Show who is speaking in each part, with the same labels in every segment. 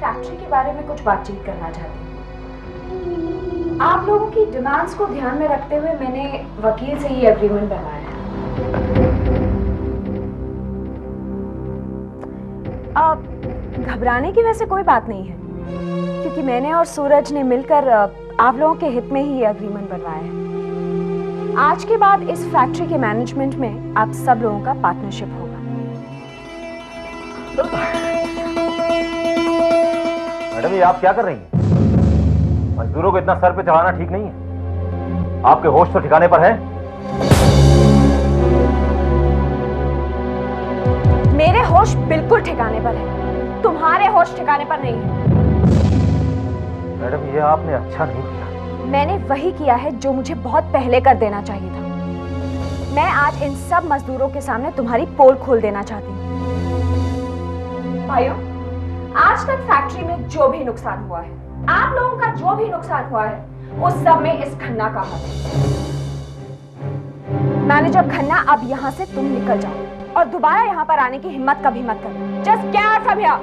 Speaker 1: Factory के बारे में कुछ बातचीत करना चाहती हूँ। आप लोगों की डिमांड्स को ध्यान में रखते हुए मैंने वकील से ये एग्रीमेंट बनाया है। अब घबराने की वैसे कोई बात नहीं है, क्योंकि मैंने और सूरज ने मिलकर आप लोगों के हित में ही ये एग्रीमेंट बनवाया है। आज के बाद इस फैक्ट्री के मैनेजमेंट में आप सब लोगों का पार्टनरशिप होगा।
Speaker 2: मैडम, ये आप क्या कर रही हैं? मजदूरों को इतना सर पे चढ़ाना ठीक नहीं है। आपके होश तो ठिकाने पर है?
Speaker 1: मेरे होश बिल्कुल ठिकाने पर है, तुम्हारे होश ठिकाने पर नहीं है।
Speaker 2: मैडम, ये आपने अच्छा नहीं किया।
Speaker 1: मैंने वही किया है जो मुझे बहुत पहले कर देना चाहिए था। मैं आज इन सब मजदूरों के सामने तुम्हारी पोल खोल देना चाहती हूँ। भाइयों, आज तक फैक्ट्री में जो भी नुकसान हुआ है, आप लोगों का जो भी नुकसान हुआ है, उस सब में इस खन्ना का हाथ है। मैनेजर खन्ना, अब यहाँ से तुम निकल जाओ और दोबारा यहाँ पर आने की हिम्मत कभी मत करना। Just get out from here.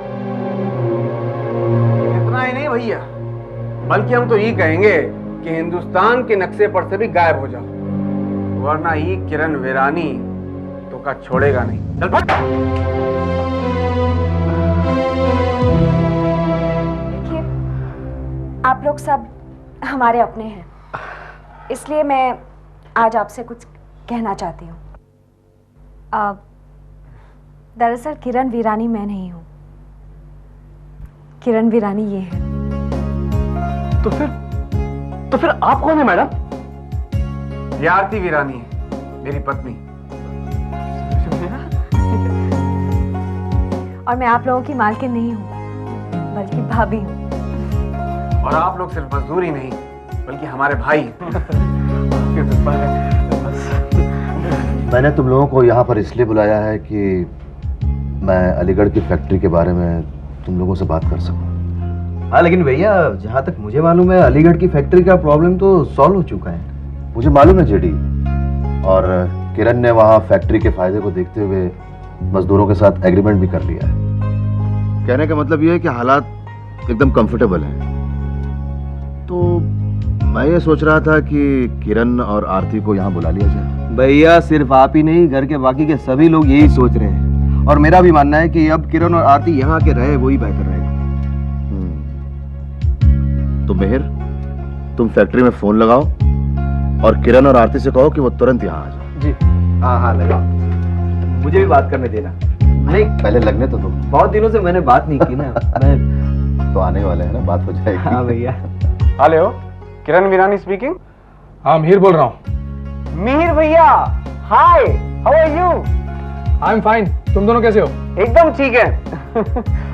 Speaker 3: इतना ही नहीं भैया, बल्कि हम तो ये कहेंगे कि हिंदुस्तान के नक्शे पर से भी गायब हो जाओ, वरना ये किरण वीरानी तो का छोड़ेगा नहीं। चल फट।
Speaker 1: देखिए, आप लोग सब हमारे अपने हैं, इसलिए मैं आज आपसे कुछ कहना चाहती हूँ। दरअसल किरण वीरानी मैं नहीं हूँ, किरण वीरानी ये है।
Speaker 2: तो फिर आप कौन है मैडम?
Speaker 3: ये आरती वीरानी है, मेरी पत्नी।
Speaker 1: और मैं आप लोगों की मालकिन नहीं हूँ, बल्कि भाभी हूँ।
Speaker 3: और आप लोग सिर्फ मजदूर ही नहीं, बल्कि हमारे भाई।
Speaker 4: मैंने तुम लोगों को यहाँ पर इसलिए बुलाया है कि मैं अलीगढ़ की फैक्ट्री के बारे में तुम लोगों से बात कर सकूं।
Speaker 5: हाँ, लेकिन भैया जहाँ तक मुझे मालूम है अलीगढ़ की फैक्ट्री का प्रॉब्लम तो सॉल्व हो चुका है।
Speaker 4: मुझे मालूम है जेडी, और किरण ने वहाँ फैक्ट्री के फायदे को देखते हुए मजदूरों के साथ एग्रीमेंट भी कर लिया है। कहने का मतलब ये है कि हालात एकदम कंफर्टेबल हैं। तो मैं ये सोच रहा था कि किरण और आरती को यहाँ बुला लिया जाए।
Speaker 5: भैया सिर्फ आप ही नहीं, घर के बाकी के सभी लोग यही सोच रहे हैं, और मेरा भी मानना है कि अब किरण और आरती यहाँ के रहे वही बेहतर रहेगा।
Speaker 4: तो मेहर, तुम फैक्ट्री में फोन लगाओ और किरण और आरती से कहो कि वो तुरंत यहाँ आ जाए।
Speaker 5: जी हाँ लगाओ, मुझे भी बात करने देना।
Speaker 4: नहीं, पहले लगने तो तुम।
Speaker 5: बहुत दिनों से मैंने बात नहीं की ना। मैं
Speaker 4: तो आने वाले हैं ना, बात हो जाएगी।
Speaker 5: हाँ भैया।
Speaker 3: Hello, Kiran Virani speaking.
Speaker 6: हाँ, मिहिर बोल रहा हूँ।
Speaker 3: मिहिर भैया, hi, how are you?
Speaker 6: I am fine, तुम दोनों कैसे हो?
Speaker 3: एकदम ठीक है।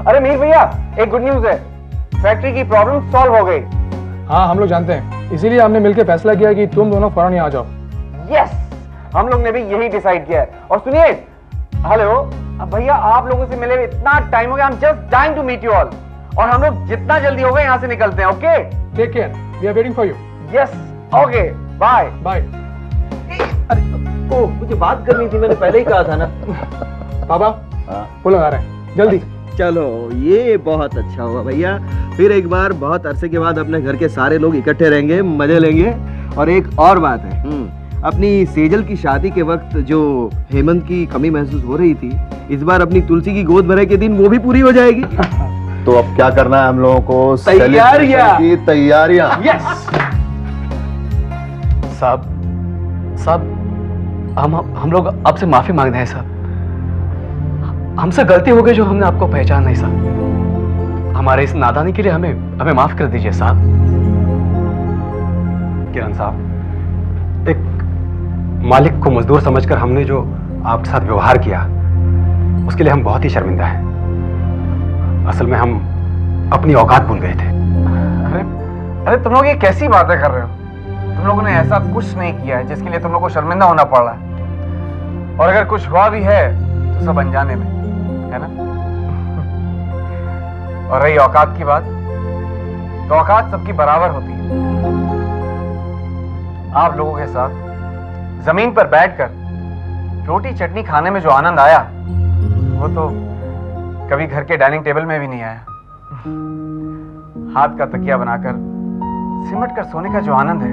Speaker 3: अरे मिहिर भैया, एक गुड न्यूज है, फैक्ट्री की प्रॉब्लम सॉल्व हो गई।
Speaker 6: हाँ, हम लोग जानते हैं, इसीलिए हमने मिलकर फैसला किया कि तुम दोनों फौरन यहाँ आ जाओ।
Speaker 3: यस, हम लोग ने भी यही डिसाइड किया है। और सुनिए, हेलो, अब भैया आप लोगों से मिले इतना टाइम हो गया, हम just time to meet you all, और हम लोग जितना जल्दी होगा यहाँ से निकलते हैं। Okay,
Speaker 6: take care, we are waiting for you.
Speaker 3: Yes, okay, bye
Speaker 6: bye.
Speaker 5: अरे ओ, मुझे बात करनी थी, मैंने पहले ही कहा था ना।
Speaker 6: पापा, पुल आ रहा है, जल्दी।
Speaker 5: चलो, ये बहुत अच्छा हुआ भैया, फिर एक बार बहुत अरसे के बाद अपने घर के सारे लोग इकट्ठे रहेंगे, मजे लेंगे। और एक और बात है, अपनी सेजल की शादी के वक्त जो हेमंत की कमी महसूस हो रही थी, इस बार अपनी तुलसी की गोद भरे के दिन वो भी पूरी हो जाएगी।
Speaker 4: तो अब क्या करना है हम लोगों को?
Speaker 5: तैयारियां
Speaker 4: की तैयारियां।
Speaker 5: यस
Speaker 2: साहब, हम लोग आपसे माफी मांगते हैं साहब। हमसे गलती हो गई जो हमने आपको पहचान नहीं साहब। हमारे इस नादानी के लिए हमें माफ कर दीजिए साहब। किरण साहब, एक मालिक को मजदूर समझकर हमने जो आपके साथ व्यवहार किया, उसके लिए हम बहुत ही शर्मिंदा हैं। असल में हम अपनी औकात भूल गए थे।
Speaker 3: अरे तुम लोग ये कैसी बातें कर रहे हो? तुम लोगों ने ऐसा कुछ नहीं किया है जिसके लिए तुम लोग को शर्मिंदा होना पड़ रहा है। और अगर कुछ हुआ भी है तो सब अनजाने में, है ना? और रही औकात की बात, तो औकात सबकी बराबर होती है। आप लोगों के साथ जमीन पर बैठकर रोटी चटनी खाने में जो आनंद आया, वो तो कभी घर के डाइनिंग टेबल में भी नहीं आया। हाथ का तकिया बनाकर सिमट कर सोने का जो आनंद है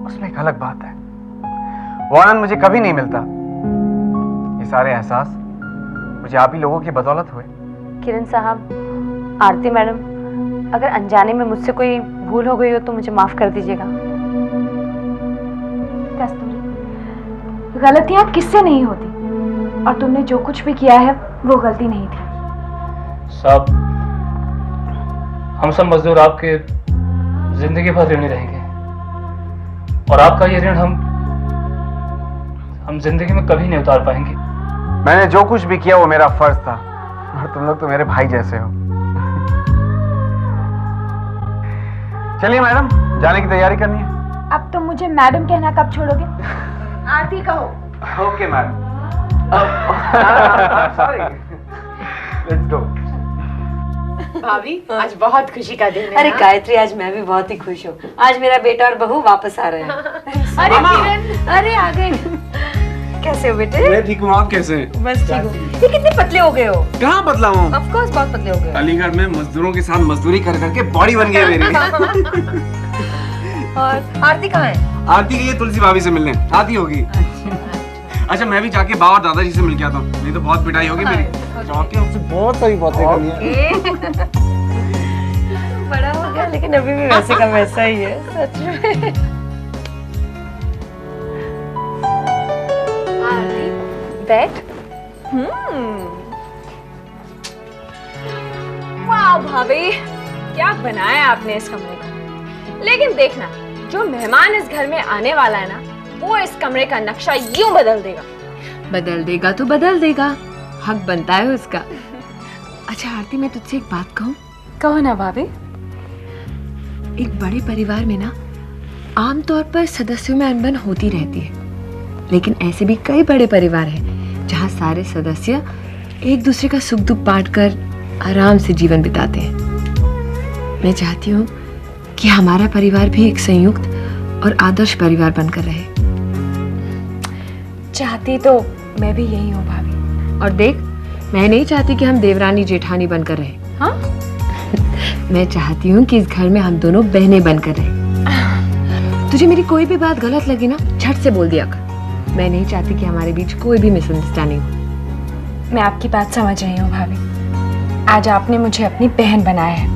Speaker 3: उसमें एक अलग बात है। वो आनंद मुझे कभी नहीं मिलता। ये सारे एहसास मुझे आप ही लोगों की बदौलत हुए।
Speaker 7: किरण साहब, आरती मैडम, अगर अनजाने में मुझसे कोई भूल हो गई हो तो मुझे माफ कर दीजिएगा।
Speaker 1: कस्तूरी, गलतियां किससे नहीं होती, और तुमने जो कुछ भी किया है वो गलती नहीं थी।
Speaker 8: साहब, हम सब मजदूर आपके जिंदगी भर ऋणी रहेंगे, और आपका ये ऋण हम जिंदगी में कभी नहीं उतार पाएंगे।
Speaker 3: मैंने जो कुछ भी किया वो मेरा फर्ज था, और तुम लोग तो मेरे भाई जैसे हो। चलिए मैडम, जाने की तैयारी करनी है।
Speaker 1: अब तुम मुझे मैडम कहना कब छोड़ोगे? आरती कहो।
Speaker 3: Okay madam. Sorry, let's go.
Speaker 9: भाभी, आज बहुत खुशी का दिन है।
Speaker 7: अरे गायत्री, आज मैं भी बहुत ही खुश हूँ। आज मेरा बेटा और बहू वापस आ रहे हैं।
Speaker 9: अरे किरण, अरे आ गए।
Speaker 7: कैसे हो बेटे?
Speaker 3: मैं ठीक हूँ, आप कैसे हैं?
Speaker 7: बस ठीक हूँ। ये कितने पतले हो गए हो?
Speaker 3: कहाँ बदला हूँ?
Speaker 7: ऑफ कोर्स बहुत पतले हो गए हो।
Speaker 3: अलीगढ़ में मजदूरों के साथ मजदूरी कर करके बॉडी बन गई मेरी।
Speaker 7: और आरती कहाँ है?
Speaker 3: आरती गई है तुलसी भाभी से मिलने, आती होगी। अच्छा, मैं भी जाके बाबा और दादाजी से मिल के आता हूँ, नहीं तो बहुत पिटाई होगी मेरी। जाके आपसे बहुत सारी बातें करनी है।
Speaker 7: बड़ा हो गया लेकिन अभी भी वैसे का वैसा ही है, सच में। बैठ।
Speaker 1: वाह भाभी, क्या बनाया आपने इस कमरे को। लेकिन देखना, जो मेहमान इस घर में आने वाला है ना, वो इस कमरे का नक्शा यूं बदल देगा।
Speaker 9: बदल देगा तो बदल देगा, हक बनता है उसका। अच्छा आरती, मैं तुझसे एक बात कहूँ?
Speaker 1: कहो ना भाभी।
Speaker 9: एक बड़े परिवार में ना आमतौर पर सदस्यों में अनबन होती रहती है, लेकिन ऐसे भी कई बड़े परिवार हैं जहाँ सारे सदस्य एक दूसरे का सुख दुख बांटकर आराम से जीवन बिताते हैं। मैं चाहती हूँ कि हमारा परिवार भी एक संयुक्त और आदर्श परिवार बनकर रहे।
Speaker 1: चाहती तो मैं भी यही हूँ भाभी।
Speaker 9: और देख, मैं नहीं चाहती कि हम देवरानी जेठानी बनकर रहे।
Speaker 1: हाँ?
Speaker 9: मैं चाहती हूँ कि इस घर में हम दोनों बहनें बनकर रहे। तुझे मेरी कोई भी बात गलत लगी ना, झट से बोल दिया कर। मैं नहीं चाहती कि हमारे बीच कोई भी मिसअंडरस्टैंडिंग हो।
Speaker 1: मैं आपकी बात समझ रही हूँ भाभी। आज आपने मुझे अपनी बहन बनाया है,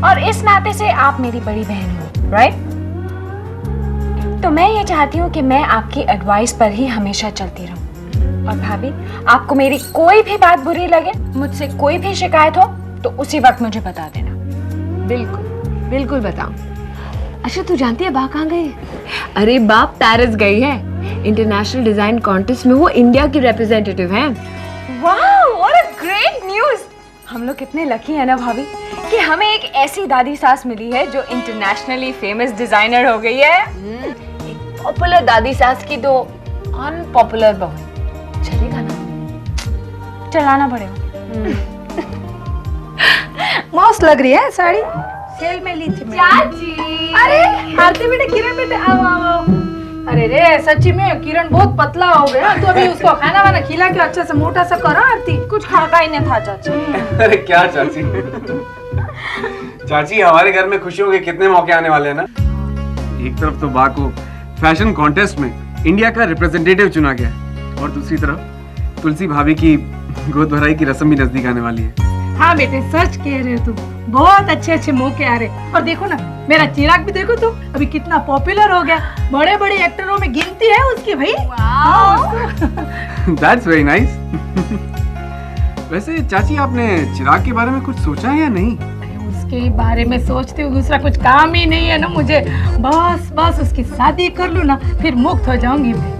Speaker 1: और इस नाते से आप मेरी बड़ी बहन हो, राइट? तो मैं ये चाहती हूँ कि मैं आपकी एडवाइस पर ही हमेशा चलती रहूँ। और भाभी, आपको मेरी कोई भी बात बुरी लगे, मुझसे कोई भी शिकायत हो, तो उसी वक्त मुझे बता देना।
Speaker 9: बिल्कुल बिल्कुल बताऊं। अच्छा, तू जानती है बा कहाँ गई? अरे बाप पेरिस गई है। इंटरनेशनल डिजाइन कॉन्टेस्ट में वो इंडिया की रिप्रेजेंटेटिव हैं।
Speaker 1: Wow, what a great news! हम लोग कितने लकी हैं ना भाभी, कि हमें एक ऐसी दादी सास मिली है जो इंटरनेशनली फेमस डिजाइनर हो गई है।
Speaker 9: एक पॉपुलर दादी सास की तो अनपॉपुलर बहू। चलेगा ना?
Speaker 1: चलाना पड़ेगा।
Speaker 9: मस्त लग रही है साड़ी, सेल में ली थी।
Speaker 1: चाची!
Speaker 9: अरे आरती बेटे, किरण बेटे, आओ आओ आओ। अरे रे, सच्ची में किरण बहुत पतला हो गया, तो अभी उसको खाना वाना खिला के अच्छा से मोटा सा करो। आरती,
Speaker 1: कुछ खाका ही नहीं था चाची।
Speaker 3: अरे क्या चाची? चाची, हमारे घर में खुशियों के कितने मौके आने वाले हैं ना। एक तरफ तो बा को फैशन कॉन्टेस्ट में इंडिया का रिप्रेजेंटेटिव चुना गया, और दूसरी तरफ तुलसी भाभी की गोद भराई की रस्म भी नजदीक आने वाली है।
Speaker 10: हाँ बेटे, सच कह रहे हो तुम, बहुत अच्छे अच्छे मौके आ रहे। और देखो ना, मेरा चिराग भी देखो तुम, अभी कितना पॉपुलर हो गया। बड़े बड़े एक्टरों में गिनती है उसकी भाई।
Speaker 3: That's very nice. वैसे चाची, आपने चिराग के बारे में कुछ सोचा है या नहीं?
Speaker 10: उसके बारे में सोचते हो, दूसरा कुछ काम ही नहीं है ना मुझे। बस बस उसकी शादी कर लूँ ना, फिर मुक्त हो जाऊंगी मैं।